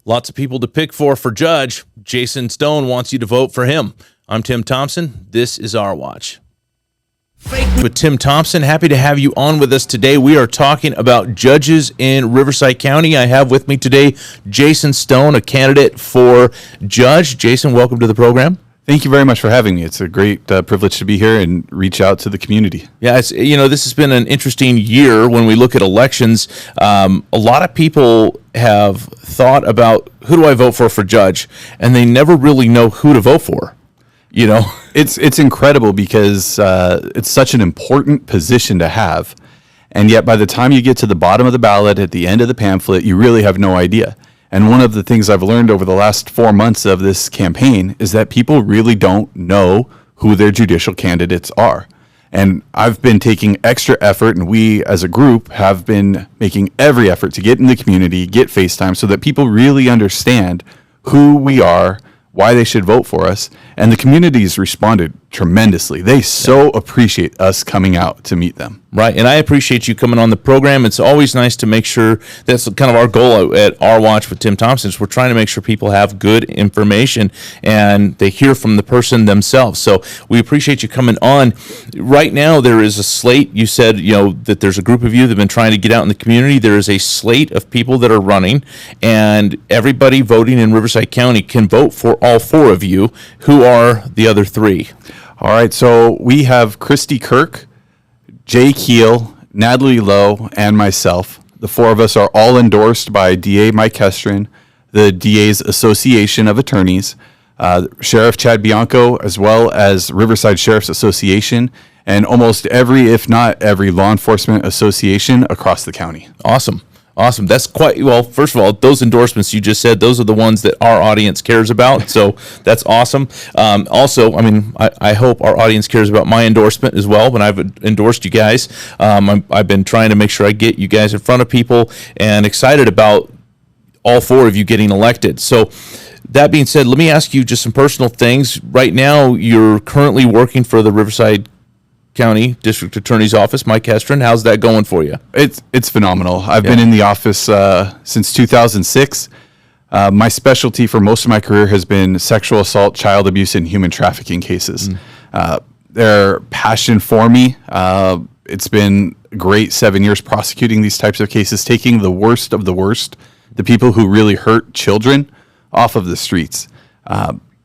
Lots of people to pick for judge. Jason Stone wants you to vote for him. I'm Tim Thompson. This is Our Watch. With Tim Thompson, happy to have you on with us today. We are talking about judges in Riverside County. I have with me today Jason Stone, a candidate for judge. Jason, welcome to the program. Thank you very much for having me. It's a great privilege to be here and reach out to the community. Yeah, this has been an interesting year when we look at elections. A lot of people have thought about who do I vote for judge, and they never really know who to vote for. It's incredible because it's such an important position to have, and yet by the time you get to the bottom of the ballot at the end of the pamphlet, you really have no idea. And one of the things I've learned over the last 4 months of this campaign is that people really don't know who their judicial candidates are. And I've been taking extra effort, and we as a group have been making every effort to get in the community, get FaceTime, so that people really understand who we are, why they should vote for us. And the community's responded tremendously. They so appreciate us coming out to meet them. Right, and I appreciate you coming on the program. It's always nice to make sure, that's kind of our goal at Our Watch with Tim Thompson, is we're trying to make sure people have good information and they hear from the person themselves. So we appreciate you coming on. Right now, there is a slate. You said, that there's a group of you that have been trying to get out in the community. There is a slate of people that are running, and everybody voting in Riverside County can vote for all four of you. Who are the other three? All right, so we have Christy Kirk, Jay Keel, Natalie Lowe, and myself. The four of us are all endorsed by DA Mike Kestrin, the DA's Association of Attorneys, Sheriff Chad Bianco, as well as Riverside Sheriff's Association, and almost every, if not every, law enforcement association across the county. Awesome. That's quite, well, first of all, those endorsements you just said, those are the ones that our audience cares about. So that's awesome. Also, I hope our audience cares about my endorsement as well when I've endorsed you guys. I've been trying to make sure I get you guys in front of people and excited about all four of you getting elected. So that being said, let me ask you just some personal things. Right now, you're currently working for the Riverside County District Attorney's Office, Mike Kestrin. How's that going for you? It's phenomenal. I've been in the office since 2006. My specialty for most of my career has been sexual assault, child abuse, and human trafficking cases. Their passion for me, it's been a great 7 years prosecuting these types of cases, taking the worst of the worst, the people who really hurt children, off of the streets.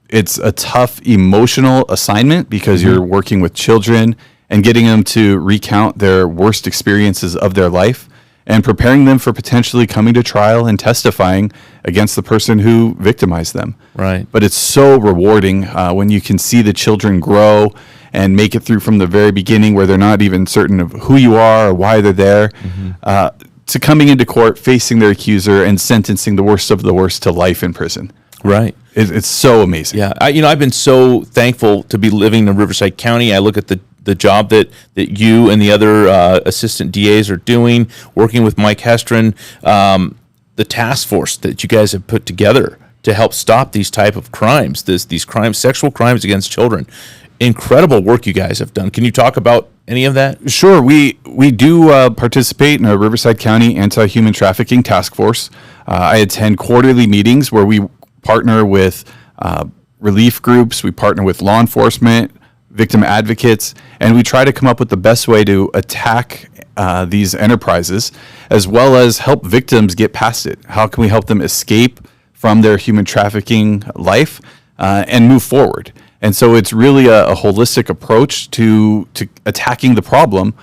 It's a tough emotional assignment because you're working with children and getting them to recount their worst experiences of their life and preparing them for potentially coming to trial and testifying against the person who victimized them. Right. But it's so rewarding when you can see the children grow and make it through from the very beginning where they're not even certain of who you are or why they're there, to coming into court, facing their accuser, and sentencing the worst of the worst to life in prison. Right. It's so amazing. Yeah. I've been so thankful to be living in Riverside County. I look at the job that you and the other assistant DAs are doing, working with Mike Kestrin, the task force that you guys have put together to help stop these type of crimes, these crimes, sexual crimes against children. Incredible work you guys have done. Can you talk about any of that? Sure. We do participate in a Riverside County Anti-Human Trafficking Task Force. I attend quarterly meetings where we partner with relief groups, we partner with law enforcement, victim advocates, and we try to come up with the best way to attack these enterprises, as well as help victims get past it. How can we help them escape from their human trafficking life and move forward? And so it's really a holistic approach to attacking the problem,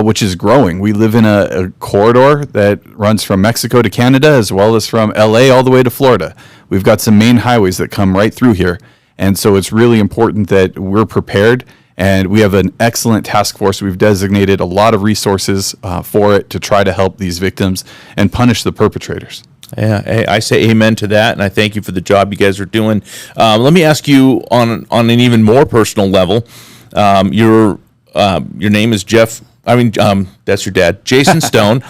which is growing. We live in a corridor that runs from Mexico to Canada, as well as from LA all the way to Florida. We've got some main highways that come right through here. And so it's really important that we're prepared, and we have an excellent task force. We've designated a lot of resources for it to try to help these victims and punish the perpetrators. Yeah, hey, I say amen to that, and I thank you for the job you guys are doing. Let me ask you on an even more personal level. Your name is Jeff. That's your dad, Jason Stone.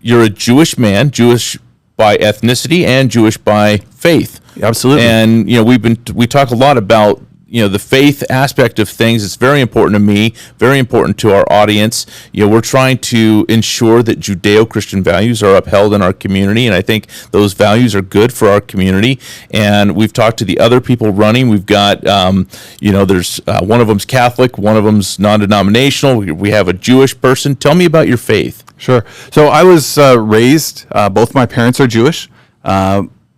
You're a Jewish man, Jewish by ethnicity and Jewish by faith. Absolutely. And we talk a lot about the faith aspect of things is very important to me, very important to our audience. We're trying to ensure that Judeo-Christian values are upheld in our community, and I think those values are good for our community. And we've talked to the other people running. We've got, there's one of them's Catholic, one of them's non-denominational. We have a Jewish person. Tell me about your faith. Sure. So I was raised, both my parents are Jewish.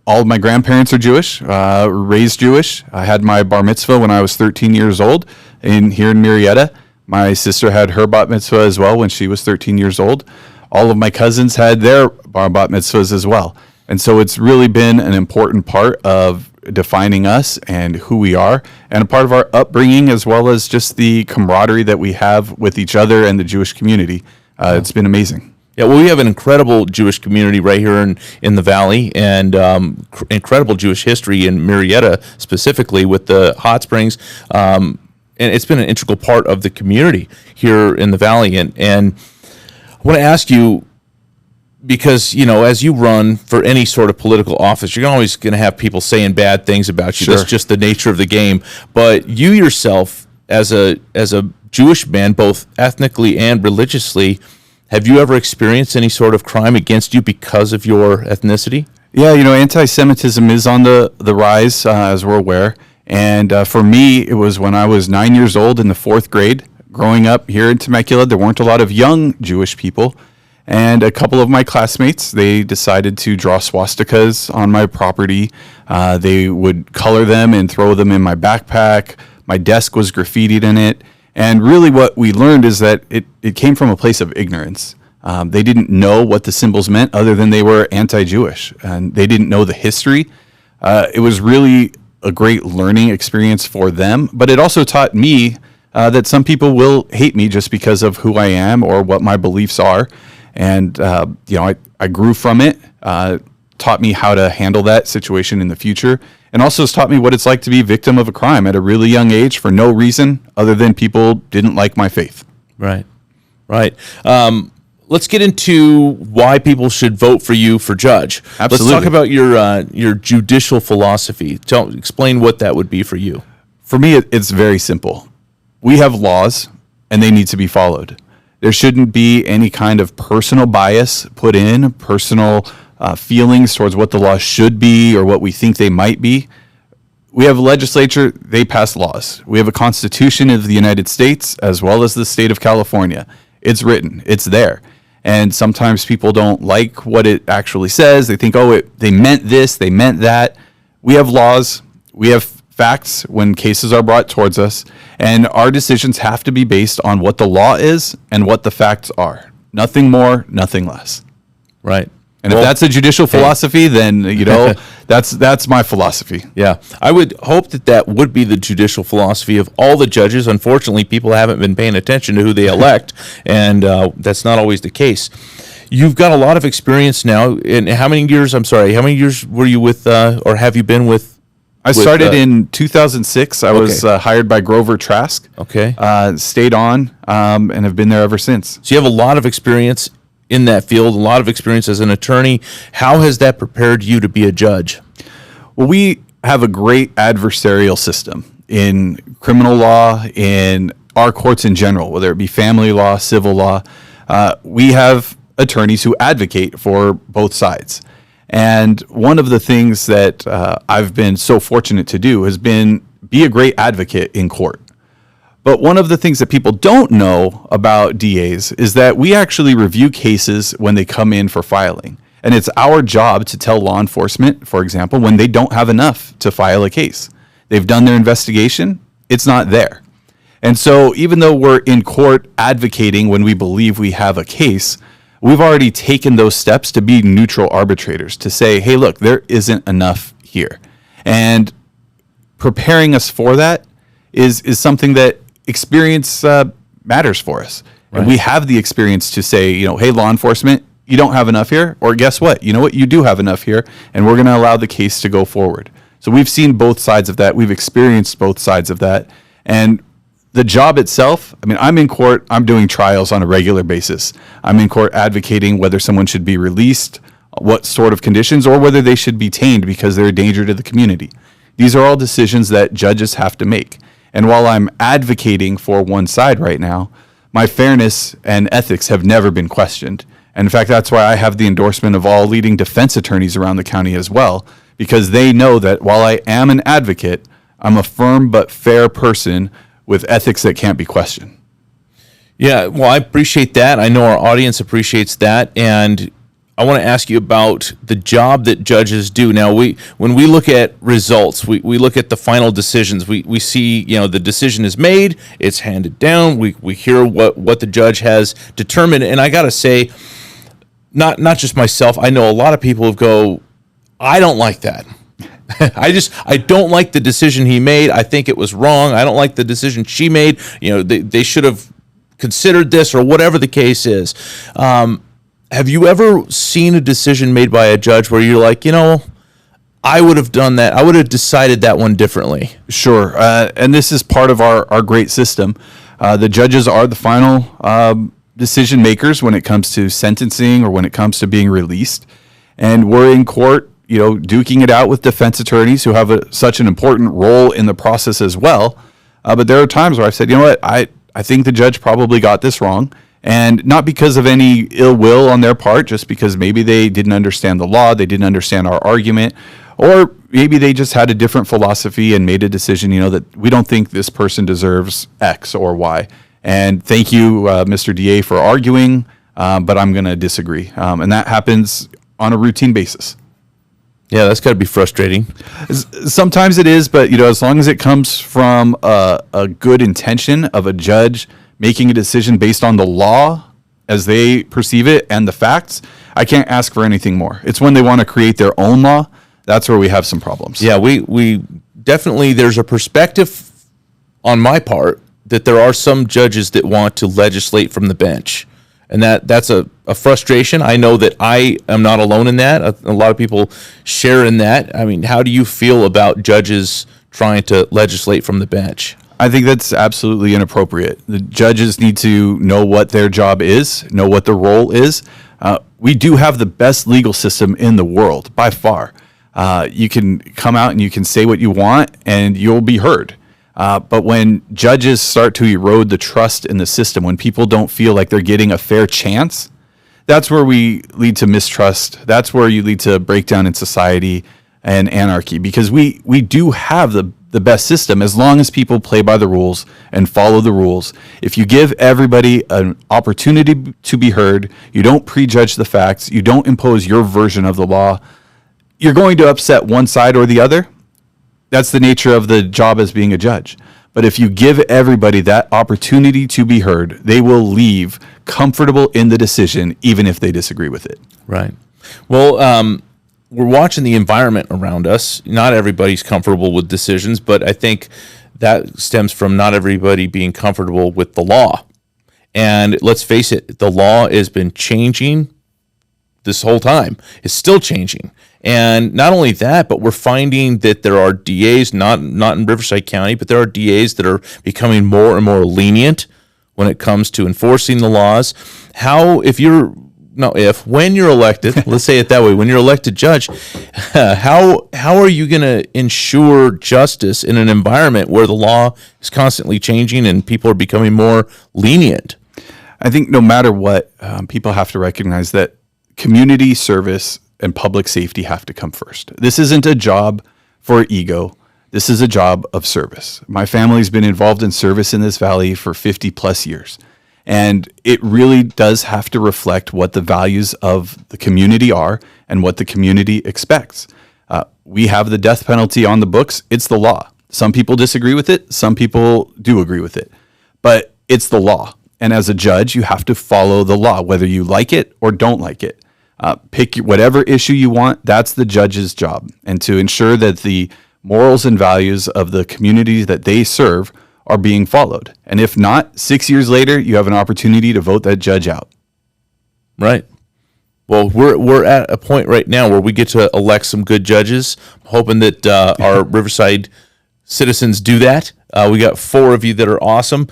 All of my grandparents are Jewish, raised Jewish. I had my bar mitzvah when I was 13 years old here in Marietta. My sister had her bat mitzvah as well when she was 13 years old. All of my cousins had their bat mitzvahs as well. And so it's really been an important part of defining us and who we are, and a part of our upbringing, as well as just the camaraderie that we have with each other and the Jewish community. It's been amazing. Yeah, well, we have an incredible Jewish community right here in the Valley, and incredible Jewish history in Marietta, specifically with the hot springs. And it's been an integral part of the community here in the Valley. And I want to ask you, because, as you run for any sort of political office, you're always going to have people saying bad things about you. Sure. That's just the nature of the game. But you yourself, as a Jewish man, both ethnically and religiously, have you ever experienced any sort of crime against you because of your ethnicity? Yeah, anti-Semitism is on the rise, as we're aware. And for me, it was when I was 9 years old in the 4th grade. Growing up here in Temecula, there weren't a lot of young Jewish people. And a couple of my classmates, they decided to draw swastikas on my property. They would color them and throw them in my backpack. My desk was graffitied in it. And really what we learned is that it came from a place of ignorance. They didn't know what the symbols meant other than they were anti-Jewish, and they didn't know the history. It was really a great learning experience for them, but it also taught me that some people will hate me just because of who I am or what my beliefs are. And, I grew from it, taught me how to handle that situation in the future, and also has taught me what it's like to be a victim of a crime at a really young age for no reason other than people didn't like my faith. Right. Let's get into why people should vote for you for judge. Absolutely. Let's talk about your judicial philosophy. Explain what that would be for you. For me, it's very simple. We have laws, and they need to be followed. There shouldn't be any kind of personal bias put in, personal feelings towards what the law should be or what we think they might be. We have a legislature, they pass laws. We have a Constitution of the United States as well as the state of California. It's written, it's there. And sometimes people don't like what it actually says. They think, they meant this, they meant that. We have laws, we have facts when cases are brought towards us, and our decisions have to be based on what the law is and what the facts are. Nothing more, nothing less. Right. And if that's a judicial philosophy, then, that's my philosophy. Yeah. I would hope that would be the judicial philosophy of all the judges. Unfortunately, people haven't been paying attention to who they elect, and that's not always the case. You've got a lot of experience now. In how many years were you with, or have you been with? I started in 2006. I was hired by Grover Trask. Okay. Stayed on and have been there ever since. So you have a lot of experience in that field, a lot of experience as an attorney. How has that prepared you to be a judge? Well, we have a great adversarial system in criminal law, in our courts in general, whether it be family law, civil law. We have attorneys who advocate for both sides. And one of the things that I've been so fortunate to do has been be a great advocate in court. But one of the things that people don't know about DAs is that we actually review cases when they come in for filing. And it's our job to tell law enforcement, for example, when they don't have enough to file a case. They've done their investigation, it's not there. And so even though we're in court advocating when we believe we have a case, we've already taken those steps to be neutral arbitrators, to say, hey, look, there isn't enough here. And preparing us for that is something that experience matters for us. Right. And we have the experience to say, hey, law enforcement, you don't have enough here, or guess what? You know what? You do have enough here, and we're going to allow the case to go forward. So we've seen both sides of that. We've experienced both sides of that. And the job itself, I'm in court, I'm doing trials on a regular basis. I'm in court advocating whether someone should be released, what sort of conditions, or whether they should be tamed because they're a danger to the community. These are all decisions that judges have to make. And while I'm advocating for one side right now, my fairness and ethics have never been questioned. And in fact, that's why I have the endorsement of all leading defense attorneys around the county as well, because they know that while I am an advocate, I'm a firm but fair person with ethics that can't be questioned. Yeah, well, I appreciate that. I know our audience appreciates that, and I want to ask you about the job that judges do. Now, when we look at results, we look at the final decisions. We see, the decision is made, it's handed down. We hear what the judge has determined, and I got to say, not just myself, I know a lot of people who go, I don't like that. I don't like the decision he made. I think it was wrong. I don't like the decision she made. They should have considered this, or whatever the case is. Have you ever seen a decision made by a judge where you're like, I would have done that. I would have decided that one differently? Sure. And this is part of our great system. The judges are the final decision makers when it comes to sentencing or when it comes to being released. And we're in court, duking it out with defense attorneys who have such an important role in the process as well. But there are times where I've said, I think the judge probably got this wrong, and not because of any ill will on their part, just because maybe they didn't understand the law, they didn't understand our argument, or maybe they just had a different philosophy and made a decision, that we don't think this person deserves X or Y. And thank you, Mr. DA, for arguing, but I'm going to disagree. And that happens on a routine basis. Yeah, that's got to be frustrating. Sometimes it is, but as long as it comes from a good intention of a judge making a decision based on the law as they perceive it and the facts, I can't ask for anything more. It's when they want to create their own law, that's where we have some problems. Yeah, we definitely, there's a perspective on my part that there are some judges that want to legislate from the bench. And that's a frustration. I know that I am not alone in that. A lot of people share in that. I mean, how do you feel about judges trying to legislate from the bench? I think that's absolutely inappropriate. The judges need to know what their job is, know what the role is. We do have the best legal system in the world, by far. You can come out and you can say what you want, and you'll be heard. But when judges start to erode the trust in the system, when people don't feel like they're getting a fair chance, that's where we lead to mistrust. That's where you lead to breakdown in society and anarchy, because we do have the best system as long as people play by the rules and follow the rules. If you give everybody an opportunity to be heard, you don't prejudge the facts, you don't impose your version of the law, you're going to upset one side or the other. That's the nature of the job as being a judge. But if you give everybody that opportunity to be heard, they will leave comfortable in the decision, even if they disagree with it. Right. Well, we're watching the environment around us. Not everybody's comfortable with decisions, but I think that stems from not everybody being comfortable with the law. And let's face it, the law has been changing this whole time. It's still changing. And not only that, but we're finding that there are DAs, not in Riverside County, but there are DAs that are becoming more and more lenient when it comes to enforcing the laws. When you're elected, let's say it that way, when you're elected judge, how are you going to ensure justice in an environment where the law is constantly changing and people are becoming more lenient? I think no matter what, people have to recognize that community service and public safety have to come first. This isn't a job for ego. This is a job of service. My family's been involved in service in this valley for 50 plus years. And it really does have to reflect what the values of the community are and what the community expects. We have the death penalty on the books. It's the law. Some people disagree with it. Some people do agree with it. But it's the law. And as a judge, you have to follow the law, whether you like it or don't like it. Pick whatever issue you want. That's the judge's job. And to ensure that the morals and values of the communities that they serve are being followed. And if not, 6 years later, you have an opportunity to vote that judge out. Right. Well, we're at a point right now where we get to elect some good judges. I'm hoping that our Riverside citizens do that. We got 4 of you that are awesome.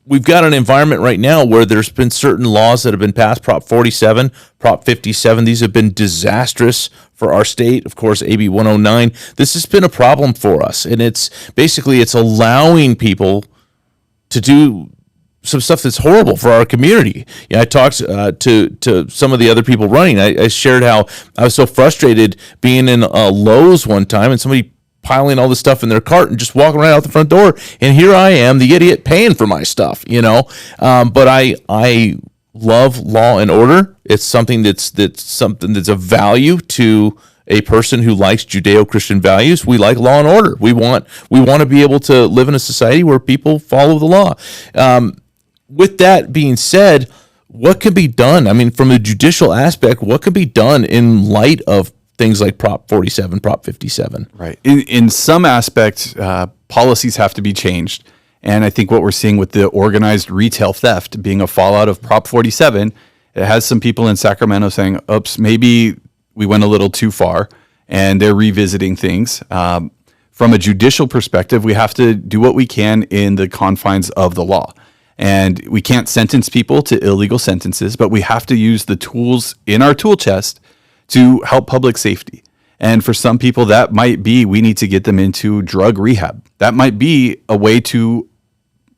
we've got an environment right now where there's been certain laws that have been passed, Prop 47, Prop 57. These have been disastrous for our state. Of course, AB 109. This has been a problem for us. And it's allowing people to do some stuff that's horrible for our community. I talked to some of the other people running. I shared how I was so frustrated being in Lowe's one time and somebody piling all this stuff in their cart and just walking right out the front door. And here I am, the idiot, paying for my stuff, But I love law and order. It's something that's a value to a person who likes Judeo-Christian values. We like law and order. We want to be able to live in a society where people follow the law. With that being said, what can be done? I mean, from a judicial aspect, what can be done in light of things like Prop 47, Prop 57? Right. In some aspects, policies have to be changed. And I think what we're seeing with the organized retail theft being a fallout of Prop 47, it has some people in Sacramento saying, oops, maybe we went a little too far, and they're revisiting things. From a judicial perspective, we have to do what we can in the confines of the law. And we can't sentence people to illegal sentences, but we have to use the tools in our tool chest to help public safety. And for some people, that might be we need to get them into drug rehab. That might be a way to,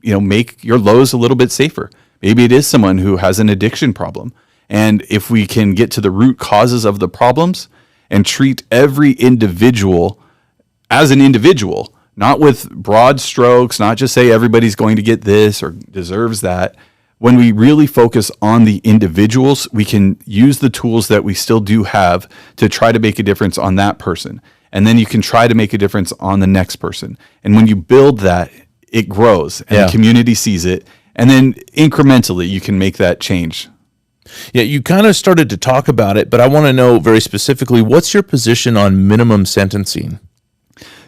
make your Lowe's a little bit safer. Maybe it is someone who has an addiction problem. And if we can get to the root causes of the problems and treat every individual as an individual, not with broad strokes, not just say everybody's going to get this or deserves that. When we really focus on the individuals, we can use the tools that we still do have to try to make a difference on that person. And then you can try to make a difference on the next person. And when you build that, it grows and the community sees it. And then incrementally, you can make that change. Yeah, you kind of started to talk about it, but I want to know very specifically, what's your position on minimum sentencing?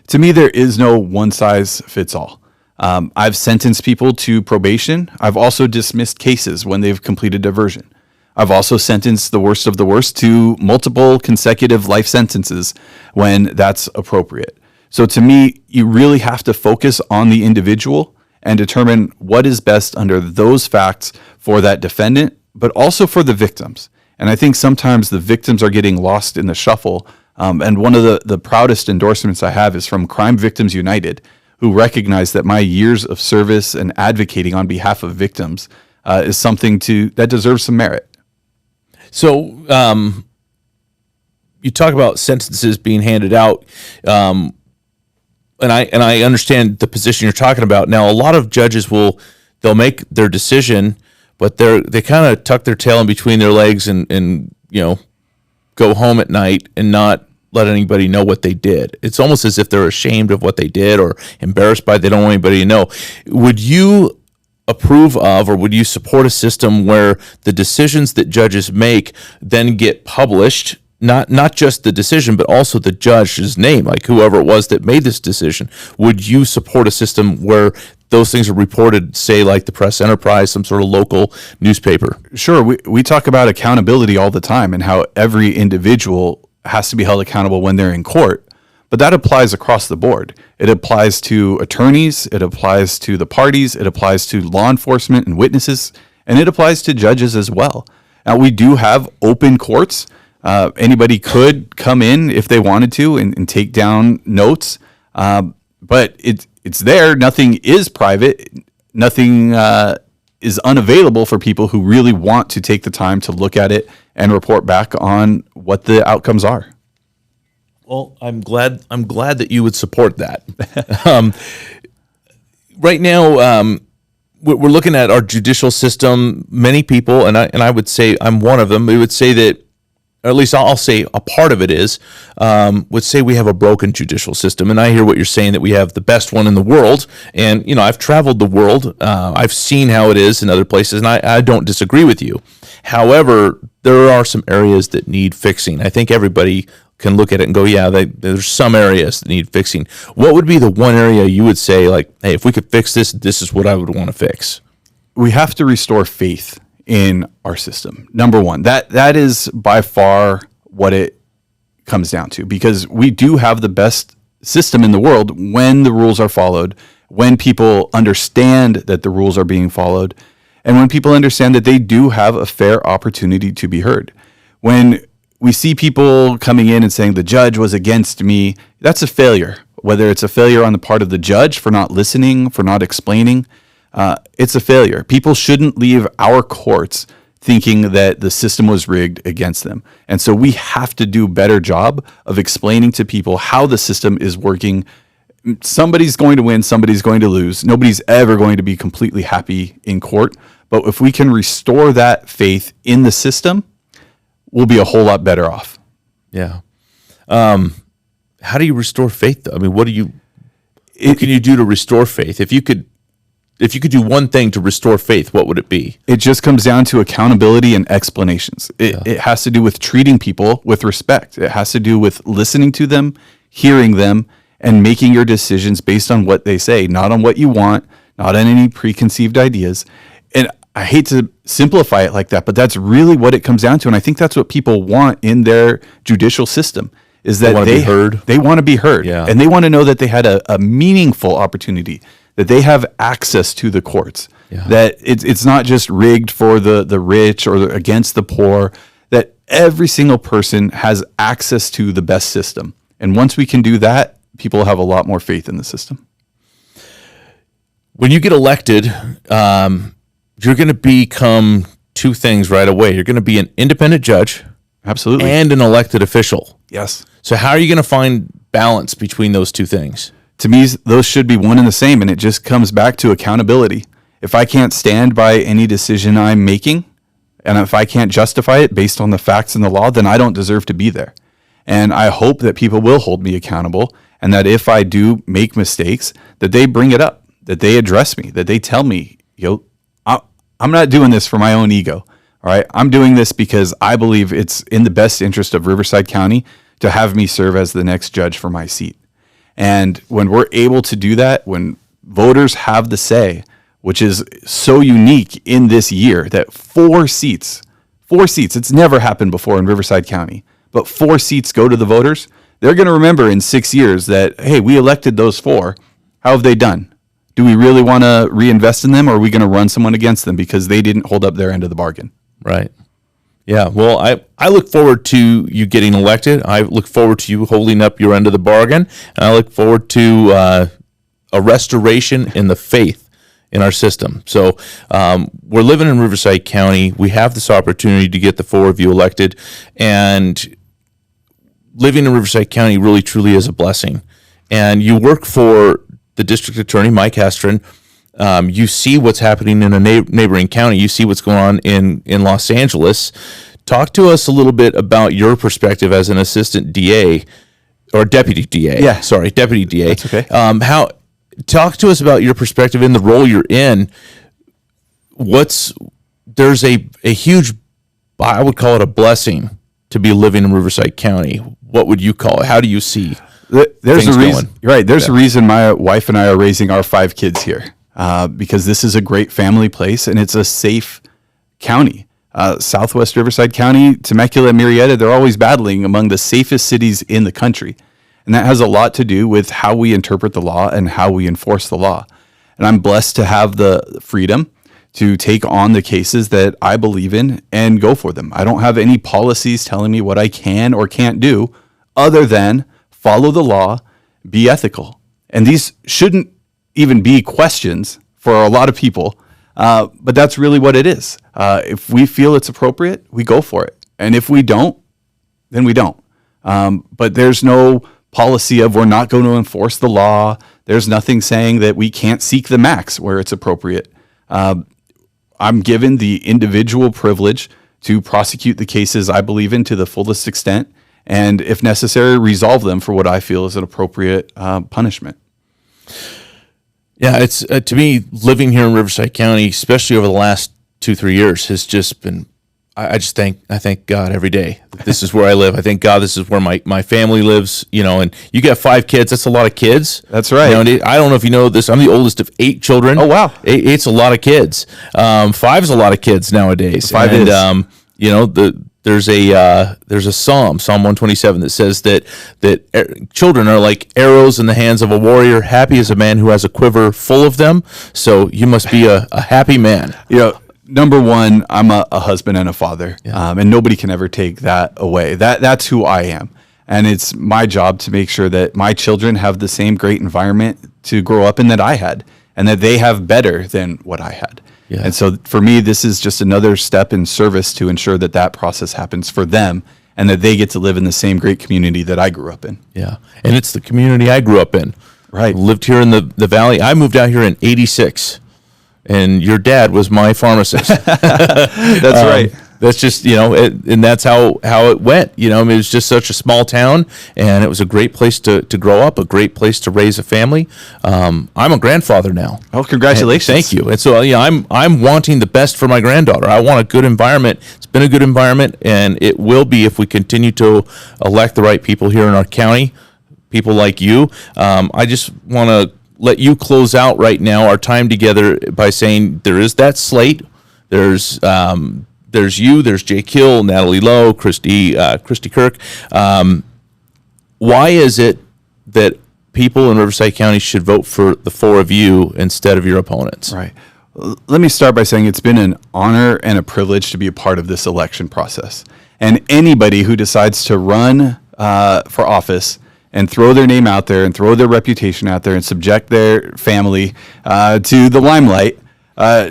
To me, there is no one size fits all. I've sentenced people to probation. I've also dismissed cases when they've completed diversion. I've also sentenced the worst of the worst to multiple consecutive life sentences when that's appropriate. So to me, you really have to focus on the individual and determine what is best under those facts for that defendant, but also for the victims. And I think sometimes the victims are getting lost in the shuffle. And one of the proudest endorsements I have is from Crime Victims United, who recognize that my years of service and advocating on behalf of victims is something that deserves some merit. So you talk about sentences being handed out, and I understand the position you're talking about. Now, a lot of judges they'll make their decision, but they kind of tuck their tail in between their legs and go home at night and not let anybody know what they did. It's almost as if they're ashamed of what they did or embarrassed by it. They don't want anybody to know. Would you approve of, or would you support a system where the decisions that judges make then get published, not just the decision, but also the judge's name, like whoever it was that made this decision? Would you support a system where those things are reported, say, like the Press Enterprise, some sort of local newspaper? Sure. We talk about accountability all the time and how every individual has to be held accountable when they're in court. But that applies across the board. It applies to attorneys. It applies to the parties. It applies to law enforcement and witnesses. And it applies to judges as well. Now, we do have open courts. Anybody could come in if they wanted to and take down notes. But it's there. Nothing is private. Nothing is unavailable for people who really want to take the time to look at it and report back on what the outcomes are. Well, I'm glad that you would support that. Right now, we're looking at our judicial system. Many people, and I would say I'm one of them, we would say that, or at least I'll say a part of it is, would say we have a broken judicial system. And I hear what you're saying, that we have the best one in the world. And, I've traveled the world. I've seen how it is in other places, and I don't disagree with you. However, there are some areas that need fixing. I think everybody can look at it and go, yeah, there's some areas that need fixing. What would be the one area you would say, like, hey, if we could fix this, this is what I would want to fix? We have to restore faith in our system. Number one, that is by far what it comes down to, because we do have the best system in the world when the rules are followed, when people understand that the rules are being followed, and when people understand that they do have a fair opportunity to be heard. When we see people coming in and saying the judge was against me, that's a failure. Whether it's a failure on the part of the judge for not listening, for not explaining, it's a failure. People shouldn't leave our courts thinking that the system was rigged against them. And so we have to do a better job of explaining to people how the system is working. Somebody's going to win, somebody's going to lose. Nobody's ever going to be completely happy in court. But if we can restore that faith in the system, we'll be a whole lot better off. Yeah. How do you restore faith, though? I mean, what can you do to restore faith? If you could do one thing to restore faith, what would it be? It just comes down to accountability and explanations. It has to do with treating people with respect. It has to do with listening to them, hearing them, and making your decisions based on what they say, not on what you want, not on any preconceived ideas. And I hate to simplify it like that, but that's really what it comes down to. And I think that's what people want in their judicial system, is that be heard. They want to be heard. Yeah. And they want to know that they had a meaningful opportunity, that they have access to the courts, that it's not just rigged for the rich or against the poor, that every single person has access to the best system. And once we can do that, people have a lot more faith in the system. When you get elected, you're going to become two things right away. You're going to be an independent judge. Absolutely. And an elected official. Yes. So how are you going to find balance between those two things? To me, those should be one and the same, and it just comes back to accountability. If I can't stand by any decision I'm making, and if I can't justify it based on the facts and the law, then I don't deserve to be there. And I hope that people will hold me accountable, and that if I do make mistakes, that they bring it up, that they address me, that they tell me, I'm not doing this for my own ego. All right, I'm doing this because I believe it's in the best interest of Riverside County to have me serve as the next judge for my seat. And when we're able to do that, when voters have the say, which is so unique in this year, that four seats, it's never happened before in Riverside County, but 4 seats go to the voters, they're going to remember in 6 years that, hey, we elected those 4. How have they done? Do we really want to reinvest in them, or are we going to run someone against them because they didn't hold up their end of the bargain? Right. Yeah. Well, I look forward to you getting elected. I look forward to you holding up your end of the bargain. And I look forward to a restoration in the faith in our system. So we're living in Riverside County. We have this opportunity to get the 4 of you elected. And living in Riverside County really, truly is a blessing. And you work for the district attorney, Mike Hestron. You see what's happening in a neighboring county. You see what's going on in Los Angeles. Talk to us a little bit about your perspective as an assistant DA or deputy DA. Yeah. Sorry, deputy DA. That's okay. Talk to us about your perspective in the role you're in. There's a huge, I would call it a blessing to be living in Riverside County. What would you call it? How do you see there's things a reason, going? right? There's a reason my wife and I are raising our 5 kids here. Because this is a great family place and it's a safe county. Southwest Riverside County, Temecula, Murrieta, they're always battling among the safest cities in the country. And that has a lot to do with how we interpret the law and how we enforce the law. And I'm blessed to have the freedom to take on the cases that I believe in and go for them. I don't have any policies telling me what I can or can't do other than follow the law, be ethical. And these shouldn't even be questions for a lot of people, but that's really what it is. If we feel it's appropriate, we go for it. And if we don't, then we don't. But there's no policy of we're not going to enforce the law. There's nothing saying that we can't seek the max where it's appropriate. I'm given the individual privilege to prosecute the cases I believe in to the fullest extent, and if necessary, resolve them for what I feel is an appropriate punishment. Yeah, it's to me, living here in Riverside County, especially over the last 2-3 years, has just been. I thank God every day. This is where I live. I thank God this is where my family lives. And you got 5 kids. That's a lot of kids. That's right. And I don't know if you know this. I'm the oldest of 8 children. Oh wow, 8's a lot of kids. 5's a lot of kids nowadays. 5 and, is. there's a Psalm 127 that says that children are like arrows in the hands of a warrior. Happy is a man who has a quiver full of them. So you must be a happy man. Number one, I'm a husband and a father, and nobody can ever take that away. That's who I am. And it's my job to make sure that my children have the same great environment to grow up in that I had, and that they have better than what I had. Yeah. And so for me, this is just another step in service to ensure that that process happens for them and that they get to live in the same great community that I grew up in. Yeah. And it's the community I grew up in. Right. Lived here in the Valley. I moved out here in 86, and your dad was my pharmacist. That's right. That's just, and that's how it went. I mean, it was just such a small town, and it was a great place to grow up, a great place to raise a family. I'm a grandfather now. Oh, congratulations. And thank you. And so, I'm wanting the best for my granddaughter. I want a good environment. It's been a good environment, and it will be if we continue to elect the right people here in our county, people like you. I just want to let you close out right now our time together by saying there is that slate. There's you, there's Jake Hill, Natalie Lowe, Christy Kirk. Why is it that people in Riverside County should vote for the four of you instead of your opponents? Right. Let me start by saying it's been an honor and a privilege to be a part of this election process. And anybody who decides to run for office and throw their name out there and throw their reputation out there and subject their family to the limelight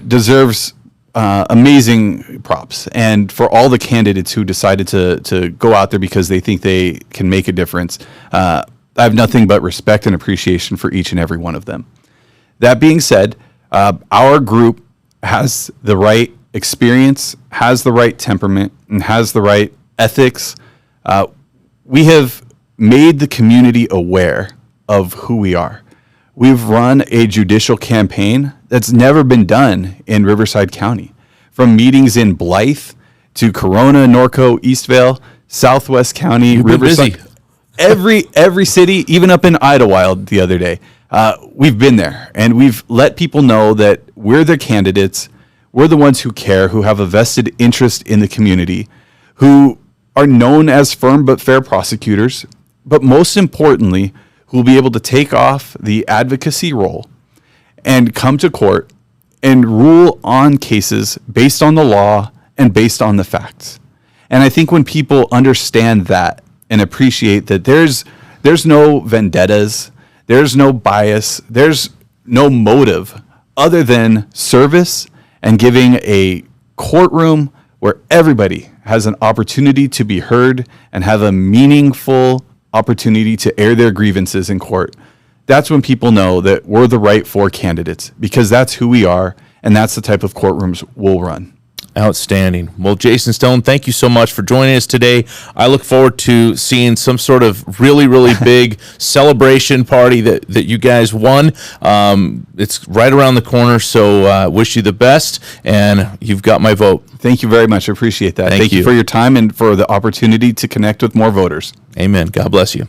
deserves amazing props. And for all the candidates who decided to go out there because they think they can make a difference, I have nothing but respect and appreciation for each and every one of them. That being said, our group has the right experience, has the right temperament, and has the right ethics. We have made the community aware of who we are. We've run a judicial campaign that's never been done in Riverside County. From meetings in Blythe to Corona, Norco, Eastvale, Southwest County, Riverside. Every city, even up in Idlewild the other day. We've been there, and we've let people know that we're the candidates. We're the ones who care, who have a vested interest in the community, who are known as firm but fair prosecutors, but most importantly, who will be able to take off the advocacy role and come to court and rule on cases based on the law and based on the facts. And I think when people understand that and appreciate that there's no vendettas, there's no bias, there's no motive other than service and giving a courtroom where everybody has an opportunity to be heard and have a meaningful opportunity to air their grievances in court. That's when people know that we're the right four candidates, because that's who we are, and that's the type of courtrooms we'll run. Outstanding. Well, Jason Stone, thank you so much for joining us today. I look forward to seeing some sort of really, really big celebration party that you guys won. It's right around the corner, so wish you the best, and you've got my vote. Thank you very much. I appreciate that. Thank you for your time and for the opportunity to connect with more voters. Amen. God bless you.